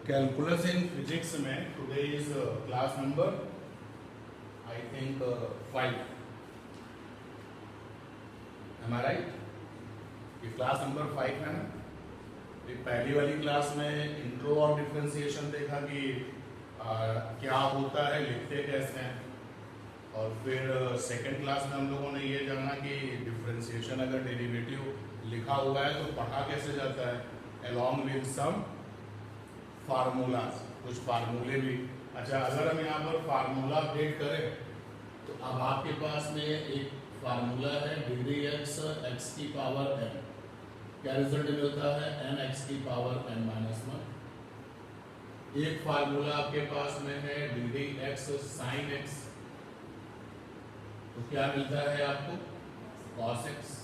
Calculus in physics में today is class number I think 5. Am I right? ये class number 5 है ना. ये पहली वाली क्लास में इंट्रो और डिफरेंशिएशन देखा कि क्या होता है, लिखते कैसे हैं. और फिर सेकंड क्लास में हम लोगों ने ये जाना कि डिफरेंशिएशन अगर डेरिवेटिव लिखा हुआ है तो पढ़ा कैसे जाता है, अलॉन्ग विद सम फार्मूलाज, कुछ फार्मूले भी. अच्छा, अगर हम यहाँ पर फार्मूला अपडेट करें तो अब आपके पास में एक फार्मूला है डिग्री एक्स एक्स की पावर एन. क्या रिजल्ट मिलता है? एन एक्स की पावर एन माइनस 1. एक फार्मूला आपके पास में है डिग्री एक्स साइन एक्स, तो क्या मिलता है आपको? Cos x.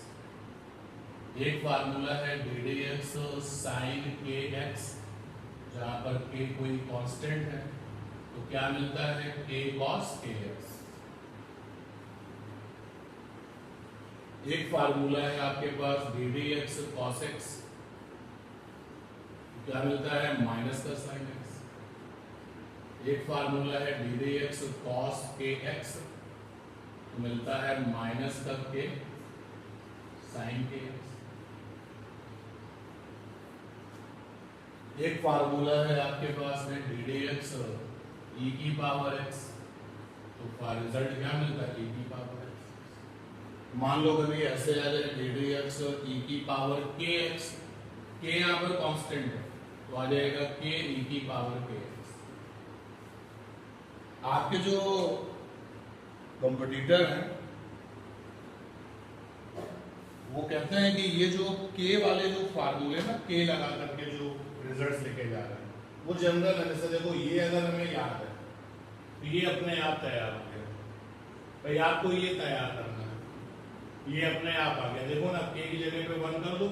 एक फार्मूला है डिग्री एक्स साइन के एक्स, जहां पर के कोई कांस्टेंट है, तो क्या मिलता है? के कॉस के एक्स. एक फार्मूला है आपके पास डिग्री एक्स कॉस एक्स, क्या मिलता है? माइनस का साइन एक्स. एक फार्मूला है डिग्री एक्स कॉस के एक्स, तो मिलता है माइनस का के साइन के एक्स. एक फार्मूला है आपके पास में डिग्री एक्स ई की पावर एक्स, तो रिजल्ट क्या मिलता है? ई की पावर एक्स. मान लो कभी ऐसे आ जाए डिग्री एक्स ई की पावर के एक्स, के यहाँ पर कांस्टेंट है तो आ जाएगा के ई की पावर के एक्स. आपके जो कंपटीटर हैं वो कहते हैं कि ये जो के वाले जो फार्मूले ना, के लगा करके जो रिजल्ट्स लेके जा रहे हैं वो जनरल है. जैसे देखो, ये अगर हमें याद है तो ये अपने आप तैयार हो गया. भाई आपको ये तैयार करना है, ये अपने आप आ गया. देखो ना, के की जगह पे 1 कर दो,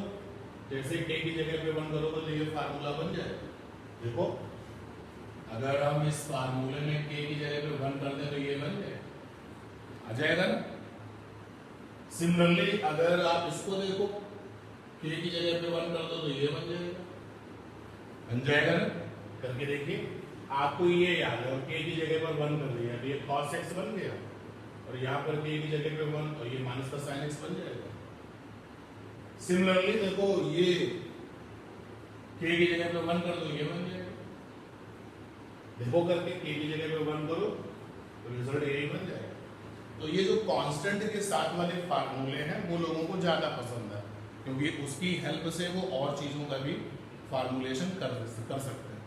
जैसे के की जगह पे 1 करोगे तो ये फार्मूला बन जाए. देखो, अगर हम इस फार्मूले में के की जगह पे 1 कर दें तो ये बन जाए, आ जाएगा ना. सिमिलरली अगर आप इसको देखो, के की जगह पे 1 कर दो तो ये बन जाएगा, बन जाएगा ना. करके देखिए, आपको ये याद है, और के की जगह पर 1 कर दिया, ये cos x बन गया, और यहाँ पर के की जगह पे 1 और ये माइनस का sin x बन जाएगा. सिमिलरली देखो, ये के की जगह पे 1 कर दो, ये बन जाएगा. देखो करके, के की जगह पे 1 करो तो रिजल्ट यही बन जाएगा. तो ये जो कांस्टेंट के साथ वाले फार्मूले हैं वो लोगों को ज्यादा पसंद है, क्योंकि उसकी हेल्प से वो और चीजों का भी फार्मूलेशन कर सकते हैं.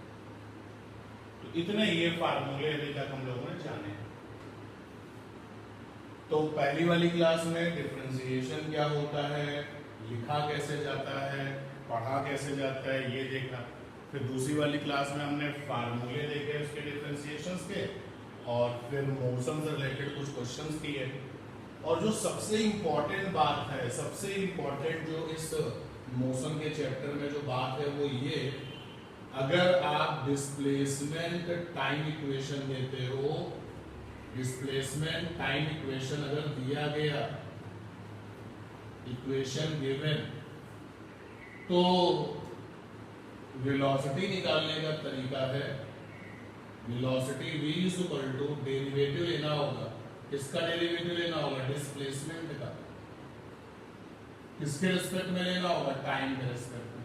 तो इतने ये फार्मूले अभी तक हम लोगों ने जाने हैं. तो पहली वाली क्लास में डिफरेंशिएशन क्या होता है, लिखा कैसे जाता है, पढ़ा कैसे जाता है, ये देखा. फिर दूसरी वाली क्लास में हमने फार्मूले देखे उसके डिफरेंशिएशंस के, और फिर मोशन से रिलेटेड कुछ क्वेश्चंस किए. और जो सबसे इंपॉर्टेंट बात है, सबसे इंपॉर्टेंट जो इस मोशन के चैप्टर में जो बात है वो ये, अगर आप डिस्प्लेसमेंट टाइम इक्वेशन देते हो, डिस्प्लेसमेंट टाइम इक्वेशन अगर दिया गया, इक्वेशन गिवन, तो वेलोसिटी निकालने का तरीका है, velocity v is equal to derivative लेना होगा. किसका डेरिवेटिव लेना होगा? डिस्प्लेसमेंट का. किसके रिस्पेक्ट में लेना होगा? टाइम के रिस्पेक्ट में.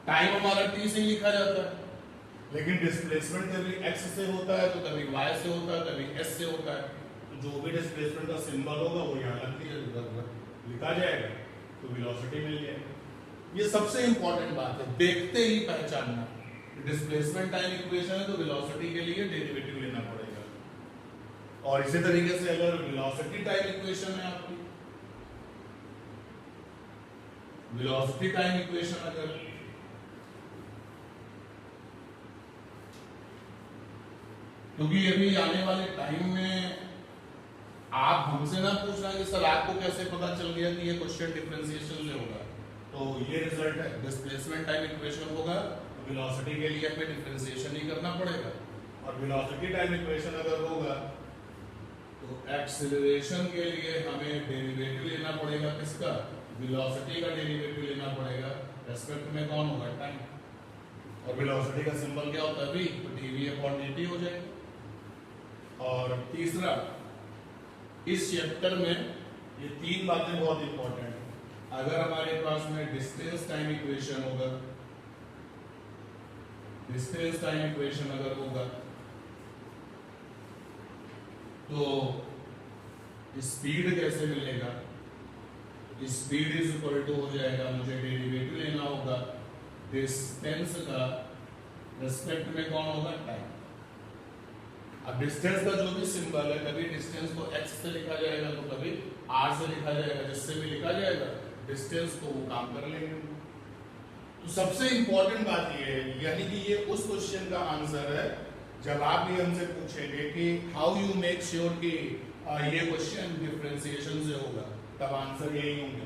टाइम हमारा t से लिखा जाता है, लेकिन डिस्प्लेसमेंट कभी x से होता है, तो कभी y से होता है, कभी s से होता है. तो जो भी डिस्प्लेसमेंट का सिंबल होगा वो यहाँ लिखा जाएगा, तो वेलोसिटी मिल जाएगी. ये सबसे इंपॉर्टेंट बात है, देखते ही पहचानना. डिस्प्लेसमेंट टाइम इक्वेशन है तो वेलोसिटी के लिए डेरिवेटिव लेना पड़ेगा. और इसी तरीके से अगर वेलोसिटी टाइम इक्वेशन है आपकी, वेलोसिटी टाइम इक्वेशन अगर क्योंकि अभी आने वाले टाइम में आप हमसे ना पूछना कि सर आपको कैसे पता चल गया कि ये क्वेश्चन डिफरेंशिएशन से होगा. तो ये रिजल्ट है, डिस्प्लेसमेंट टाइम इक्वेशन होगा तो वेलोसिटी के लिए हमें डिफरेंशिएशन ही करना पड़ेगा. और वेलोसिटी टाइम इक्वेशन अगर होगा तो एक्सीलरेशन के लिए हमें डेरिवेटिव लेना पड़ेगा. किसका? वेलोसिटी का डेरिवेटिव लेना पड़ेगा. रेस्पेक्ट में कौन होगा? टाइम. और वेलोसिटी का सिंबल क्या होता है v, तो dv/dt हो जाएगा। और तीसरा, इस चैप्टर में ये तीन बातें बहुत इंपॉर्टेंट है। अगर हमारे पास में डिस्टेंस टाइम इक्वेशन होगा, डिस्टेंस टाइम इक्वेशन अगर होगा तो स्पीड कैसे मिलेगा, स्पीड इज इक्वल टू हो जाएगा, मुझे डेरिवेटिव लेना होगा डिस्टेंस का रिस्पेक्ट में कौन होगा, टाइम। अब डिस्टेंस का जो भी सिंबल है, कभी डिस्टेंस को x से लिखा जाएगा तो कभी r से लिखा जाएगा, जिससे भी लिखा जाएगा डिस्टेंस को वो काम कर लेंगे। तो सबसे इंपॉर्टेंट बात ये है, यानी कि ये उस क्वेश्चन का आंसर है जब आप भी हमसे पूछेंगे कि हाउ यू मेक श्योर कि ये क्वेश्चन डिफरेंशिएशन से होगा, तब आंसर यही होंगे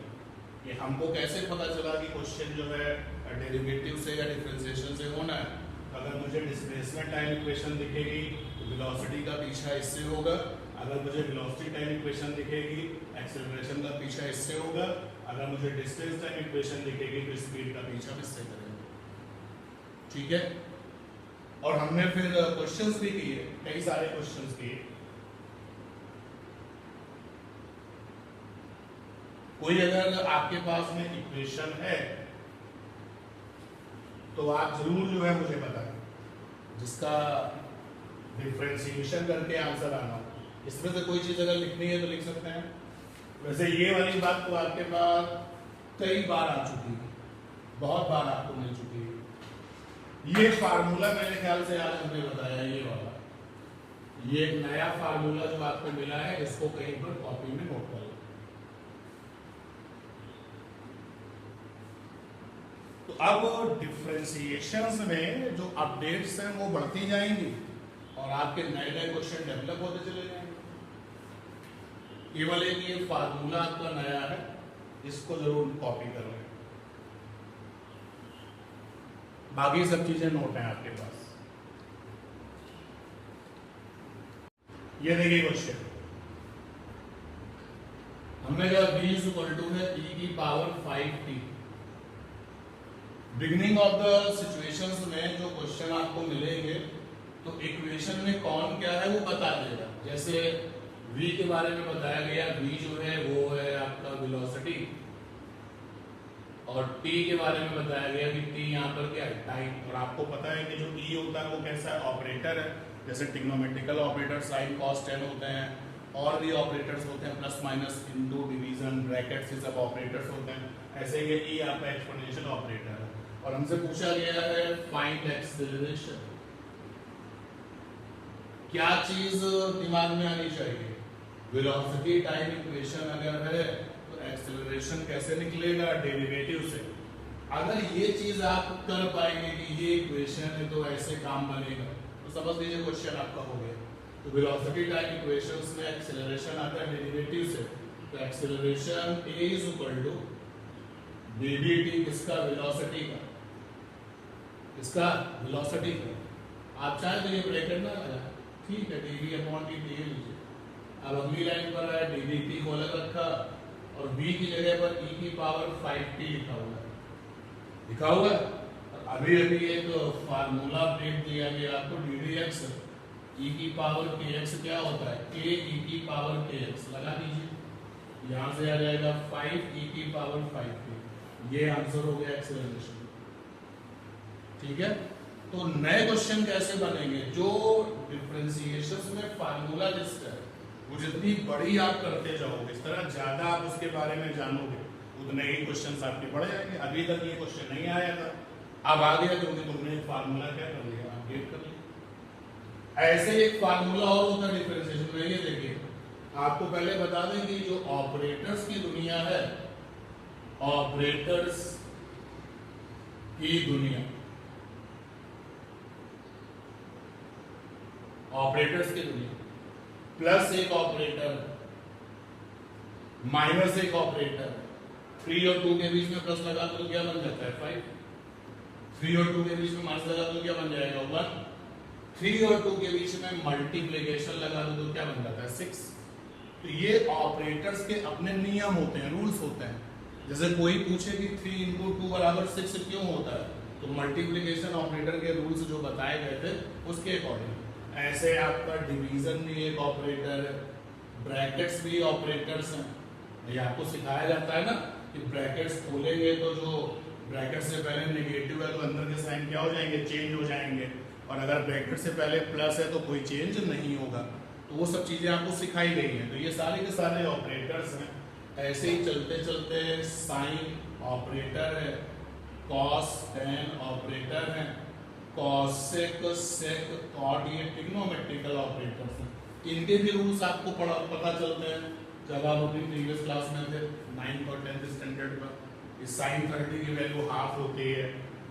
कि हमको कैसे पता चला कि क्वेश्चन जो है डेरिवेटिव से या डिफरेंशिएशन से होना है। अगर मुझे डिस्प्लेसमेंट टाइम इक्वेशन दिखेगी तो वेलोसिटी का पीछा इससे होगा, अगर मुझे वेलोसिटी टाइम इक्वेशन दिखेगी एक्सेलरेशन का पीछा इससे होगा, अगर मुझे डिस्टेंस टाइम इक्वेशन दिखेगी तो स्पीड का पीछा इससे करेंगे। ठीक है, और हमने फिर क्वेश्चंस भी किए, कई सारे क्वेश्चंस किए। कोई अगर आपके पास में इक्वेशन है तो आप जरूर जो है मुझे बताएं, जिसका डिफरेंशिएशन करके आंसर आना हो। इसमें से कोई चीज अगर लिखनी है तो लिख सकते हैं। वैसे ये वाली बात तो आपके पास कई बार आ चुकी है, बहुत बार आपको मिल चुकी है। ये फार्मूला मेरे ख्याल से आज हमने बताया, ये वाला, ये एक नया फार्मूला जो आपको मिला है, इसको कहीं पर कॉपी में नोट कर लो। तो अब डिफरेंशिएशंस में जो अपडेट्स हैं वो बढ़ती जाएंगी और आपके नए नए क्वेश्चन डेवलप होते चले जाएंगे। केवल एक ये फार्मूला आपका नया है, इसको जरूर कॉपी कर लें, बाकी सब चीजें नोट हैं आपके पास। ये देखिए क्वेश्चन, हमने कहा v इज इक्वल टू है e की power 5t। Beginning of the situations में जो क्वेश्चन आपको मिलेंगे तो इक्वेशन में कौन क्या है वो बता देगा। जैसे v के बारे में बताया गया, v जो है वो है आपका वेलोसिटी, और t के बारे में बताया गया कि t यहाँ पर क्या है, टाइम। और आपको पता है कि जो e होता है वो कैसा है, ऑपरेटर है। जैसे trigonometrical operator sine cos tan होते हैं, और भी ऑपरेटर्स होते हैं, plus minus into division brackets, ये सब ऑपरेटर्स होते हैं। ऐसे ये e आपका एक्सपोनेंशियल ऑपरेटर है। और हमसे पूछा गया है फाइंड एक्सेलरेशन। क्या चीज दिमाग में आनी चाहिए, वेलोसिटी टाइम इक्वेशन अगर है तो एक्सेलरेशन कैसे निकलेगा, डेरिवेटिव से। अगर ये चीज आप कर पाएंगे कि ये इक्वेशन है तो ऐसे काम बनेगा, तो समझ लीजिए क्वेश्चन आपका हो गया। तो वेलोसिटी टाइम इक्वेशंस में एक्सेलरेशन आता है डेरिवेटिव से, तो acceleration a is equal to ddt, किसका, वेलोसिटी का, इसका वेलोसिटी का। आप चाहे तो ये ब्रैकेट ना लगा, ठीक है, dv/dt ले लीजिए। अब अगली लाइन पर है ddt को अलग रखा और v की जगह पर e की पावर 5t लिखा हुआ है, लिखा हुआ है। अभी अभी एक फार्मूला अपडेट दिया गया आपको, ddx e की पावर kx क्या होता है, k e की पावर kx लगा दीजिए, यहां से आ जाएगा 5 e की पावर 5t। ये आंसर हो गया एक्सेलरेशन। ठीक है, तो नए क्वेश्चन कैसे बनेंगे, जो डिफरेंशिएशंस में फार्मूला लिस्ट है वो जितनी बड़ी आप करते जाओगे, इस तरह ज्यादा आप उसके बारे में जानोगे, उतने ही क्वेश्चंस आपके बढ़ जाएंगे। अभी तक ये क्वेश्चन नहीं आया था, अब आ गया क्योंकि तुमने फार्मूला क्या कर लिया, अपडेट कर लिया। ऐसे एक फार्मूला और होता है डिफरेंशिएशन में। ये देखिए, आपको पहले बता दें कि जो ऑपरेटर्स की दुनिया है, ऑपरेटर्स की दुनिया, ऑपरेटर्स की दुनिया, प्लस एक ऑपरेटर माइनस एक ऑपरेटर, 3 और 2 के बीच में प्लस लगा तो क्या बन जाता है 5, 3 और 2 के बीच में माइनस लगा तो क्या बन जाएगा 1, 3 और 2 के बीच में मल्टीप्लिकेशन लगा दो तो क्या बन जाता है 6। तो ये ऑपरेटर्स के अपने नियम होते हैं, रूल्स होते हैं। जैसे कोई पूछे कि 3 × 2 = 6 क्यों होता है, तो मल्टीप्लिकेशन ऑपरेटर के रूल्स जो बताए गए थे उसके अकॉर्डिंग। ऐसे आपका डिवीजन भी एक ऑपरेटर है, ब्रैकेट्स भी ऑपरेटर्स हैं। ये आपको सिखाया जाता है ना कि ब्रैकेट्स खोलेंगे तो जो ब्रैकेट से पहले नेगेटिव है तो अंदर के साइन क्या हो जाएंगे, चेंज हो जाएंगे, और अगर ब्रैकेट से पहले प्लस है तो कोई चेंज नहीं होगा। तो वो सब चीजें आपको सिखाई गई हैं। तो ये सारे के सारे ऑपरेटर्स हैं। ऐसे ही चलते चलते साइन ऑपरेटर है, कॉस टेन ऑपरेटर है, कॉसेक सेक कॉट, ये ट्रिग्नोमेट्रिकल ऑपरेटर्स हैं। इनके भी रूल्स आपको पता चलते हैं जब आप अपनी प्रीवियस क्लास में थे 9th और 10th स्टैंडर्ड में। इस साइन 30 की वैल्यू हाफ होती है,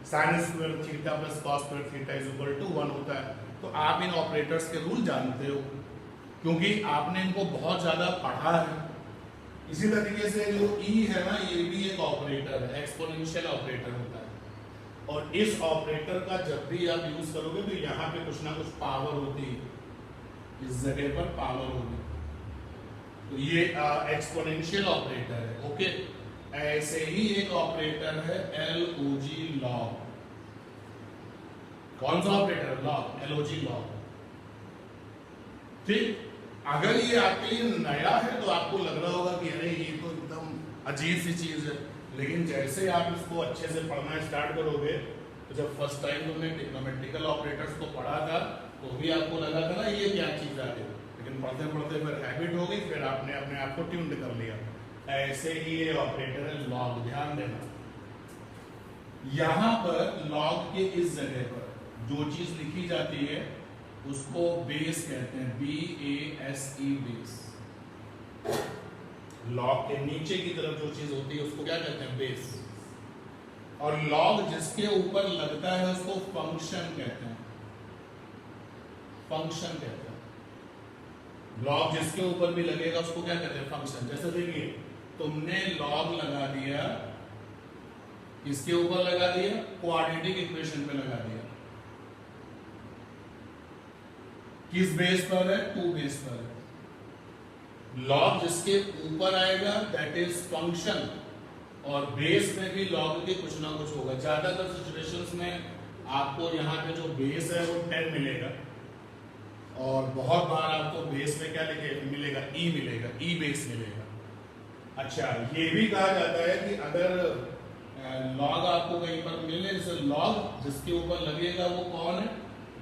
sine square theta plus cos square theta is equal to 1 होता है। तो आप इन ऑपरेटर्स के रूल जानते हो क्योंकि आपने इनको बहुत ज्यादा पढ़ा है। इसी तरीके से जो ई है ना, ये भी एक ऑपरेटर है, एक्सपोनेंशियल ऑपरेटर होता है। और इस ऑपरेटर का जब भी आप यूज करोगे तो यहाँ पे कुछ ना कुछ पावर होती है, इस जगह पर पावर होगी, तो ये एक्सपोनेंशियल ऑपरेटर है। ओके, ऐसे ही एक ऑपरेटर है LOG लॉग। कौन सा ऑपरेटर? Log, LOG log. ठीक, अगर ये आपके लिए नया है तो आपको लग रहा होगा कि अरे ये तो एकदम अजीब सी चीज है, लेकिन जैसे आप इसको अच्छे से पढ़ना स्टार्ट करोगे तो जब फर्स्ट टाइम तुमने ट्रिग्नोमेट्रिकल ऑपरेटर्स को पढ़ा था तो भी आपको लगा था ना ये क्या चीज आ गई, लेकिन पढ़ते पढ़ते फिर हैबिट हो गई, फिर आपने अपने आप को ट्यून्ड कर लिया। ऐसे ही ये ऑपरेटर है लॉग। ध्यान देना, यहां पर लॉग के इस जगह पर जो चीज लिखी जाती है उसको बेस कहते हैं, BASE, बेस। लॉग के नीचे की तरफ जो चीज होती है उसको क्या कहते हैं? बेस। और लॉग जिसके ऊपर लगता है उसको फंक्शन कहते हैं, फंक्शन कहते हैं। लॉग जिसके ऊपर भी लगेगा उसको क्या कहते हैं? फंक्शन। जैसे देखिए, तुमने लॉग लगा दिया, इसके ऊपर लगा दिया, क्वाड्रेटिक इक्वेशन पे लगा दिया। किस बेस पर है? 2 बेस पर है। लॉग जिसके ऊपर आएगा दैट इज फंक्शन, और बेस में भी लॉग के कुछ ना कुछ होगा। ज्यादातर सिचुएशंस में आपको यहाँ पे जो बेस है वो 10 मिलेगा, और बहुत बार आपको बेस में क्या मिलेगा? ई मिलेगा, ई बेस मिलेगा। अच्छा, ये भी कहा जाता है कि अगर लॉग आपको कहीं पर मिले, जैसे लॉग जिसके ऊपर लगेगा वो कौन है?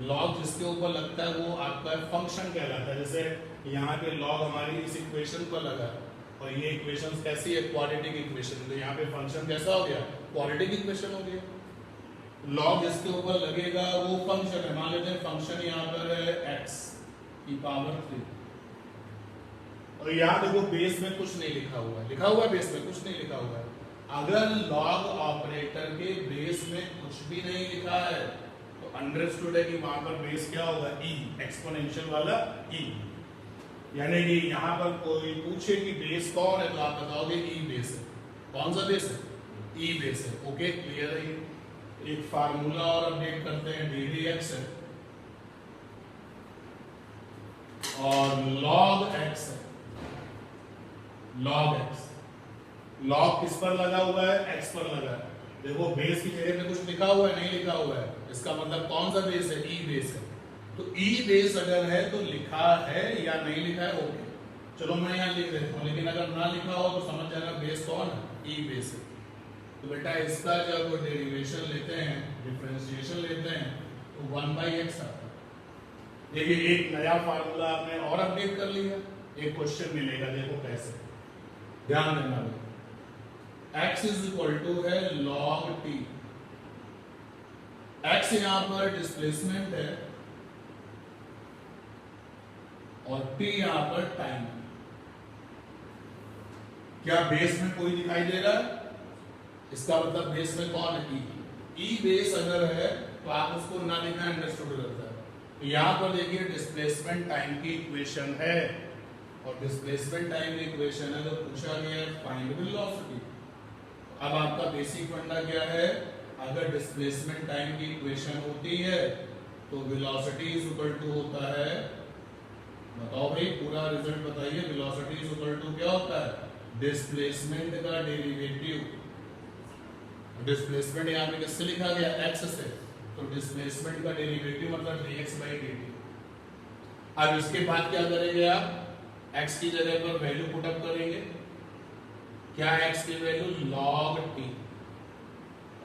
लॉग जिसके ऊपर लगता है वो आपका फंक्शन कहलाता है। जैसे यहाँ पे लॉग हमारी इस इक्वेशन पर लगा, और ये इक्वेशन कैसी है? Quadratic equation. तो यहाँ पे फंक्शन कैसा हो गया? क्वाड्रेटिक इक्वेशन हो गया। लॉग जिसके ऊपर लगेगा वो फंक्शन है। मान लेते हैं फंक्शन यहाँ पर है x की पावर 3, और यहाँ देखो बेस में कुछ नहीं लिखा हुआ है, लिखा हुआ है बेस में कुछ नहीं लिखा हुआ है। अगर लॉग ऑपरेटर के बेस में कुछ भी नहीं लिखा है तो अंडरस्टूड है कि वहां पर बेस क्या होगा? ई, एक्सपोनेंशियल वाला ई। यानी कि यहाँ पर कोई पूछे कि बेस कौन है तो आप बताओगे ई बेस है। कौन सा बेस है? ई बेस है। ओके, क्लियर है? एक फार्मूला और अपडेट करते हैं, डी एक्स है और लॉग एक्स है। लॉग एक्स, लॉग किस पर लगा हुआ है? एक्स पर लगा है। देखो बेस की जगह पे कुछ लिखा हुआ है? नहीं लिखा हुआ है। इसका मतलब कौन सा बेस है? ई बेस है। तो ई बेस अगर है तो लिखा है या नहीं लिखा है? ओके, चलो मैं यहाँ लिख देता हूँ, लेकिन अगर ना लिखा हो तो समझ जाना बेस कौन है? ई बेस है। तो बेटा इसका जब डेरिवेशन लेते हैं, डिफरेंशिएशन लेते हैं तो 1/x आता है। देखिए एक नया फार्मूला आपने और अपडेट कर लिया, एक क्वेश्चन मिलेगा, देखो कैसे। ध्यान देना, x इज इक्वल टू है log t। x यहां पर डिस्प्लेसमेंट है और t यहां पर टाइम है। क्या बेस में कोई दिखाई दे रहा है? इसका मतलब बेस में कौन है? ई बेस अगर है तो आप उसको ना लिखा अंडरस्टूड करता है। तो यहां पर देखिए डिस्प्लेसमेंट टाइम की इक्वेशन है, और डिस्प्लेसमेंट टाइम की इक्वेशन है तो पूछा गया है फाइंड वेलोसिटी। अब आपका बेसिक फंडा क्या है? अगर डिस्प्लेसमेंट टाइम की इक्वेशन होती है तो वेलोसिटी इज इक्वल टू होता है, बताओ भाई पूरा रिजल्ट बताइए। वेलोसिटी इज इक्वल टू क्या होता है? डिस्प्लेसमेंट का डेरिवेटिव। डिस्प्लेसमेंट यहाँ पे किससे लिखा गया, एक्स से, तो डिस्प्लेसमेंट का डेरिवेटिव मतलब dx/dt। अब इसके बाद क्या करेंगे आप, x की जगह पर वैल्यू पुट अप करेंगे, क्या है x की वैल्यू log t,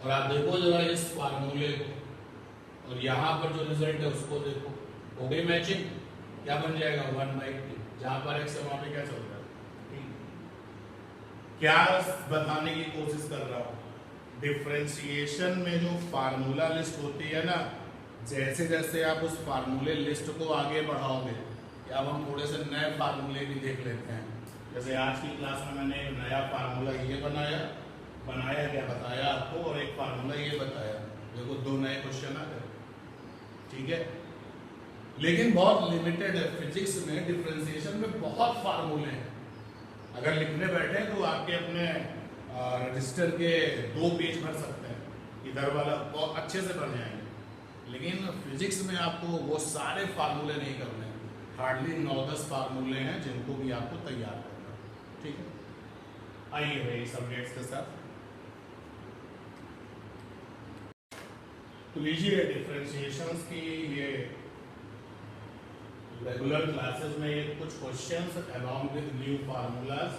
और आप देखो जरा इस फार्मूले को और यहाँ पर जो रिजल्ट है उसको देखो, हो गई मैचिंग, क्या बन जाएगा 1/t, जहां पर x है वहां पे क्या चल रहा है, क्या बताने की कोशिश कर रहा हूं, डिफरेंशिएशन में जो फार्मूला लिस्ट होती है ना, जैसे जैसे आप उस फार्मूले लिस्ट को आगे बढ़ाओगे, या अब हम थोड़े से नए फार्मूले भी देख लेते हैं। जैसे आज की क्लास में मैंने नया फार्मूला ये बनाया क्या बताया आपको, और एक फार्मूला ये बताया, देखो दो नए क्वेश्चन आ गए, ठीक है। लेकिन बहुत लिमिटेड है, फिजिक्स में डिफरेंशिएशन में बहुत फार्मूले हैं, अगर लिखने बैठे तो आपके अपने रजिस्टर के 2 पेज भर सकते हैं, इधर वाला बहुत अच्छे से भर जाएंगे, लेकिन फिजिक्स में आपको वो सारे फार्मूले नहीं करने हैं, हार्डली 9-10 फार्मूले हैं जिनको भी आपको तैयार करना है, ठीक है। आइए भाई सब्जेक्ट्स के साथ, तो लीजिए डिफरेंशिएशंस की ये रेगुलर क्लासेस में ये कुछ questions along with new formulas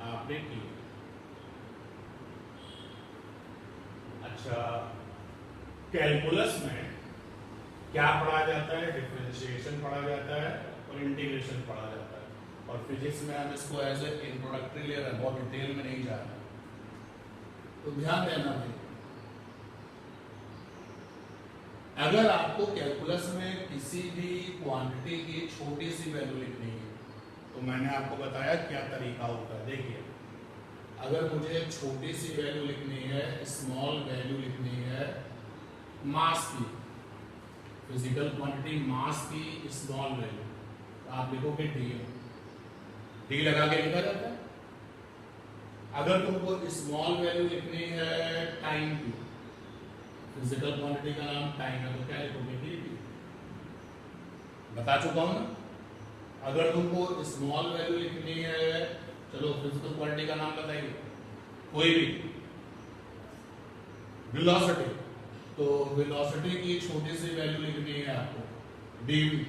आपने किए। अच्छा, कैलकुलस में क्या पढ़ा जाता है, डिफरेंशिएशन पढ़ा जाता है और इंटीग्रेशन पढ़ा जाता है, और फिजिक्स में हम इसको एज ए इंट्रोडक्टरी ले रहे हैं, बहुत डिटेल में नहीं जा रहे, तो ध्यान देना भाई। अगर आपको कैलकुलस में किसी भी क्वांटिटी की छोटी सी वैल्यू लिखनी है, तो मैंने आपको बताया क्या तरीका होता है। देखिए, अगर मुझे छोटी सी वैल्यू लिखनी है, स्मॉल वैल्यू लिखनी है मास की, फिजिकल क्वांटिटी मास की स्मॉल वैल्यू, तो आप लिखोगे डी लगा के लिखा जाता है। अगर तुमको स्मॉल वैल्यू लिखनी है टाइम की, फिजिकल क्वांटिटी का नाम टाइम है, तो क्या लिखोगे डी, बता चुका हूं ना। अगर तुमको स्मॉल वैल्यू लिखनी है, चलो फिजिकल क्वांटिटी का नाम बताइए कोई भी, वेलोसिटी, तो वेलोसिटी की छोटी सी वैल्यू लिखनी है आपको डीवी।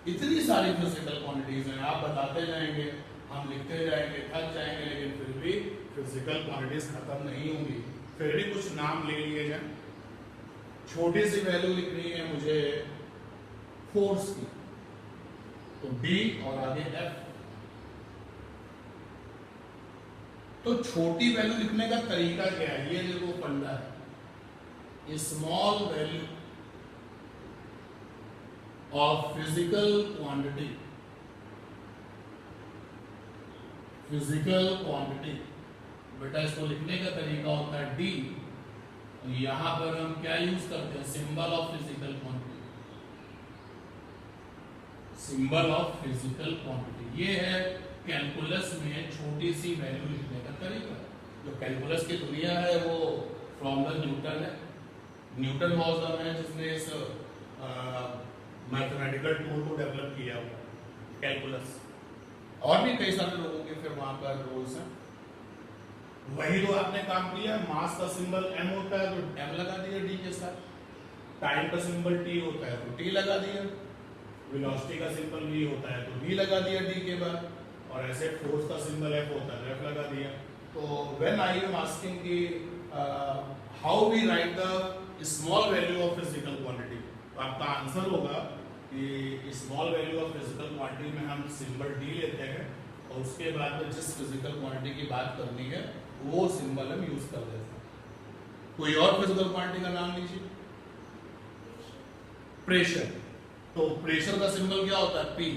इतनी सारी फिजिकल क्वांटिटीज हैं, आप बताते जाएंगे, हम लिखते जाएंगे, थक जाएंगे, लेकिन फिर भी फिजिकल क्वांटिटीज खत्म नहीं होंगी, फिर भी कुछ नाम ले लिए जाए। छोटी सी वैल्यू लिखनी है मुझे फोर्स की, तो डी और आगे एफ। तो छोटी वैल्यू लिखने का तरीका क्या है, ये देखो फंडा है, small value of physical quantity, physical quantity, बेटा इसको लिखने का तरीका होता है डी, यहां पर हम क्या यूज करते हैं, symbol of physical quantity, symbol of physical quantity. ये है कैलकुलस में छोटी सी वैल्यू लिखने का तरीका। जो कैलकुलस की दुनिया है वो फ्रॉम द न्यूटन है, न्यूटन वाज द मैन जिसने इस मैथमेटिकल टूल को डेवलप किया हुआ कैलकुलस, और भी कई सारे लोगों के फिर वहां पर रोल्स हैं। वही तो आपने काम किया, मास का सिंबल m होता है तो m लगा दिया d के साथ, टाइम का सिंबल t होता है तो t लगा दिया, वेलोसिटी का सिंबल v होता है तो v लगा दिया d के बाद, और ऐसे फोर्स का सिंबल f होता है तो f लगा दिया। तो व्हेन आई एम आस्किंग कि how we write the small value of physical quantity, तो आपका आंसर होगा कि small value of physical quantity में हम सिंबल d लेते हैं, और उसके बाद में जिस फिजिकल क्वांटिटी की बात करनी है वो सिंबल हम यूज कर देते हैं। कोई और फिजिकल क्वांटिटी का नाम लीजिए, प्रेशर, तो प्रेशर का सिंबल क्या होता है P,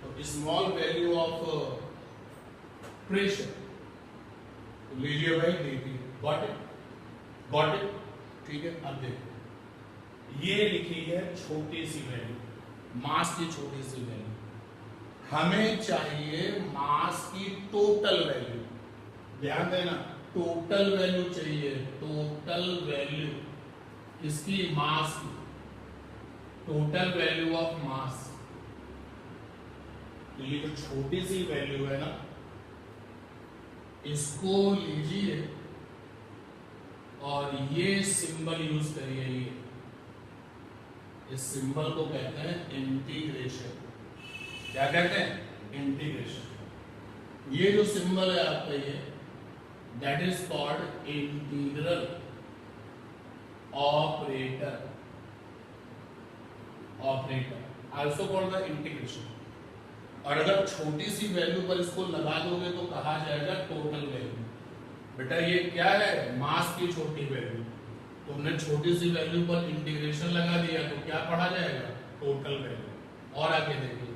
तो स्मॉल वैल्यू ऑफ प्रेशर, तो लीजिए भाई dP, गॉट इट, ठीक है। अब देखो ये लिखी है छोटी सी वैल्यू, मास की छोटी सी वैल्यू, हमें चाहिए मास की टोटल वैल्यू, ध्यान देना टोटल वैल्यू चाहिए, टोटल वैल्यू इसकी मास की, टोटल वैल्यू ऑफ मास। तो ये जो छोटी सी वैल्यू है ना, इसको लीजिए और ये सिंबल यूज करिए, ये इस सिंबल को कहते हैं इंटीग्रेशन। क्या कहते हैं? इंटीग्रेशन। ये जो सिंबल है आपका ये, that is called integral operator, also called the integration. और अगर छोटी सी वैल्यू पर इसको लगा दोगे तो कहा जाएगा टोटल वैल्यू। बेटा ये क्या है? मास की छोटी वैल्यू। तुमने छोटी सी वैल्यू पर इंटीग्रेशन लगा दिया तो क्या पढ़ा जाएगा? Total value. और आगे देखिए,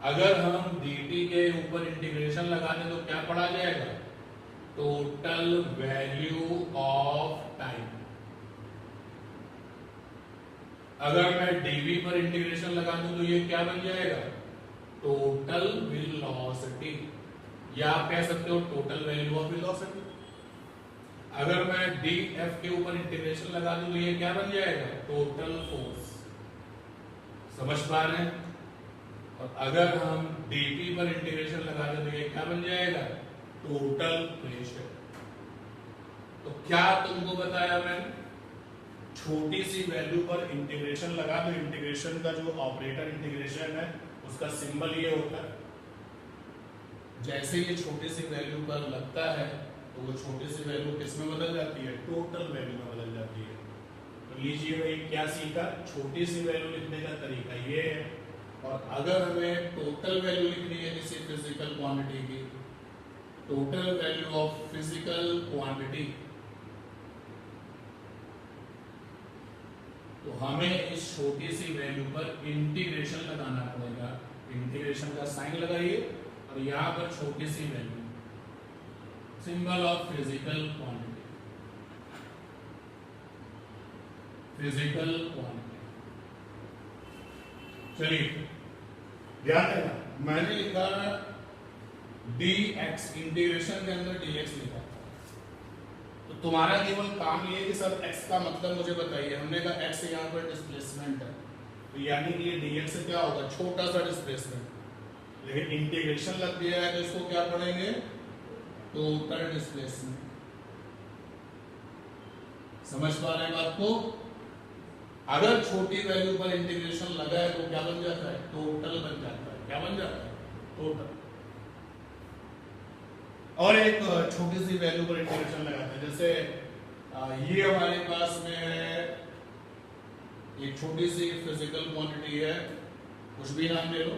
अगर हम dt के ऊपर इंटीग्रेशन लगा दें तो क्या पढ़ा जाएगा? Total value of time. अगर मैं dv पर इंटीग्रेशन लगा दूं तो ये क्या बन जाएगा? टोटल वेलोसिटी, या आप कह सकते हो टोटल वैल्यू ऑफ वेलोसिटी। अगर मैं df के ऊपर इंटीग्रेशन लगा दूं तो ये क्या बन जाएगा? Total force. समझ पा रहे हैं? और अगर हम dt पर इंटीग्रेशन लगा दें तो ये क्या बन जाएगा? Total pressure. तो क्या तुमको बताया मैंने? छोटी सी वैल्यू पर इंटीग्रेशन लगा दो। इंटीग्रेशन का जो ऑपरेटर इंटीग्रेशन है उसका सिंबल ये होता है। जैसे ये छोटी सी वैल्यू पर लगता है तो वो छोटी सी वैल्यू किस में बदल जाती है? टोटल वैल्यू में बदल जाती है। तो लीजिए भाई क्या सीखा? छोटी सी वैल्यू लिखने का तरीका ये है। और अगर हमें टोटल वैल्यू लिखनी है किसी फिजिकल क्वांटिटी की, total value of physical quantity, तो हमें इस छोटी सी वैल्यू पर इंटीग्रेशन लगाना पड़ेगा। इंटीग्रेशन का साइन लगाइए और यहां पर छोटी सी value, symbol of physical quantity, physical quantity. चलिए ध्यान देना, मैंने लिखा dx, इंटीग्रेशन के अंदर dx लिखा। तो तुम्हारा केवल काम ये है कि सर x का मतलब मुझे बताइए। हमने कहा x यहाँ पर डिस्प्लेसमेंट है, तो यानी कि ये dx से क्या होगा? छोटा सा डिस्प्लेसमेंट। लेकिन इंटीग्रेशन लग गया है तो इसको क्या पढ़ेंगे? Total displacement. समझ पा रहे हैं बात को? अगर छोटी वैल्यू पर इंटीग्रेशन लगा है तो क्या बन जाता है? टोटल बन जाता है। क्या बन जाता है? टोटल। और एक छोटी सी वैल्यू पर इंटीग्रेशन लगाते हैं, जैसे ये हमारे पास में है एक छोटी सी फिजिकल क्वांटिटी है, कुछ भी नाम ले लो,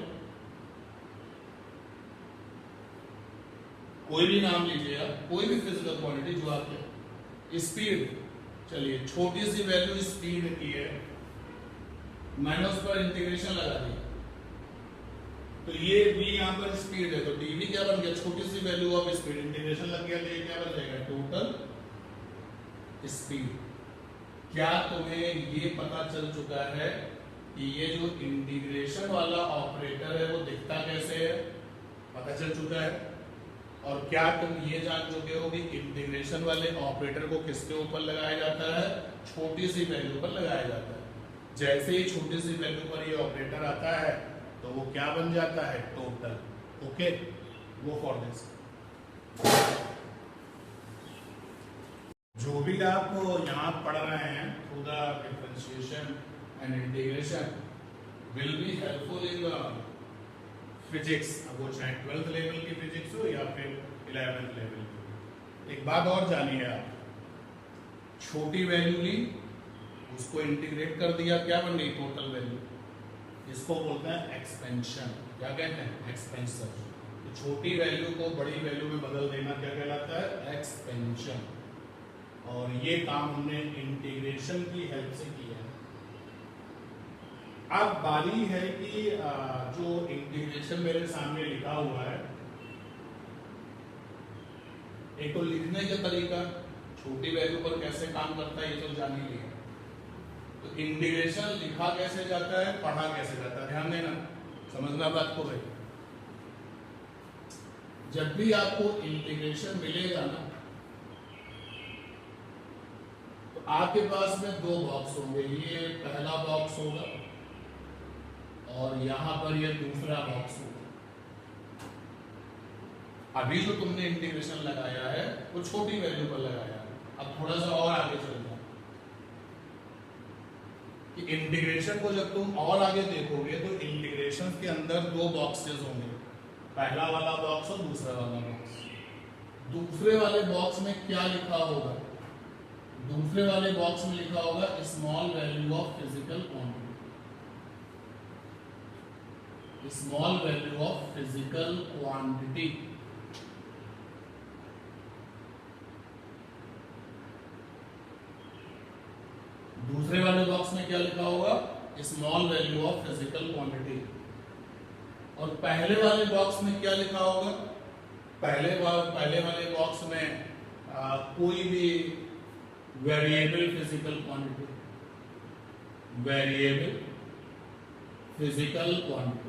कोई भी नाम लीजिए आप, कोई भी फिजिकल क्वांटिटी जो आपके। स्पीड, चलिए छोटी सी वैल्यू स्पीड की है, मैंने उस पर इंटीग्रेशन लगा दी तो ये v यहाँ पर स्पीड है, तो dv क्या बन गया? छोटी सी वैल्यू ऑफ स्पीड। इंटीग्रेशन लग गया तो ये क्या बन जाएगा? Total speed. क्या तुम्हें ये पता चल चुका है कि ये जो इंटीग्रेशन वाला ऑपरेटर है वो दिखता कैसे है? पता चल चुका है। और क्या तुम ये जान चुके हो कि इंटीग्रेशन वाले ऑपरेटर को किसके ऊपर लगाया जाता है? छोटी सी वैल्यू पर लगाया जाता है। जैसे ही छोटी सी वैल्यू पर ये ऑपरेटर आता है तो वो क्या बन जाता है? Total. Okay, go for this. जो भी आप यहाँ पढ़ रहे हैं through the differentiation and integration will be helpful in physics. अब वो चाहे 12th लेवल की फिजिक्स हो या फिर 11th लेवल की। एक बात और जानिए आप, छोटी वैल्यू ली, उसको इंटीग्रेट कर दिया, क्या बन गई? Total value. इसको बोलते हैं एक्सपेंशन। क्या कहते हैं? एक्सपेंशन। तो छोटी वैल्यू को बड़ी वैल्यू में बदल देना क्या कहलाता है? एक्सपेंशन। और ये काम हमने इंटीग्रेशन की हेल्प से किया है। अब बारी है कि जो इंटीग्रेशन मेरे सामने लिखा हुआ है, एक तो लिखने का तरीका, छोटी वैल्यू पर कैसे काम करता है ये तो जान ही लिया। तो इंटीग्रेशन लिखा कैसे जाता है, पढ़ा कैसे जाता है, ध्यान देना, समझना बात को भाई। जब भी आपको इंटीग्रेशन मिलेगा ना तो आपके पास में दो बॉक्स होंगे। ये पहला बॉक्स होगा और यहां पर ये दूसरा बॉक्स होगा। अभी जो तुमने इंटीग्रेशन लगाया है वो छोटी वैल्यू पर लगाया है। अब थोड़ा सा और आगे चलते हैं कि इंटीग्रेशन को जब तुम और आगे देखोगे तो इंटीग्रेशन के अंदर दो बॉक्सेस होंगे, पहला वाला बॉक्स और दूसरा वाला बॉक्स। दूसरे वाले बॉक्स में क्या लिखा होगा? दूसरे वाले बॉक्स में लिखा होगा small value of physical quantity, small value of physical quantity. दूसरे वाले बॉक्स में क्या लिखा होगा? Small value of physical quantity. और पहले वाले बॉक्स में क्या लिखा होगा? पहले वाले बॉक्स में कोई भी variable physical quantity, variable physical quantity.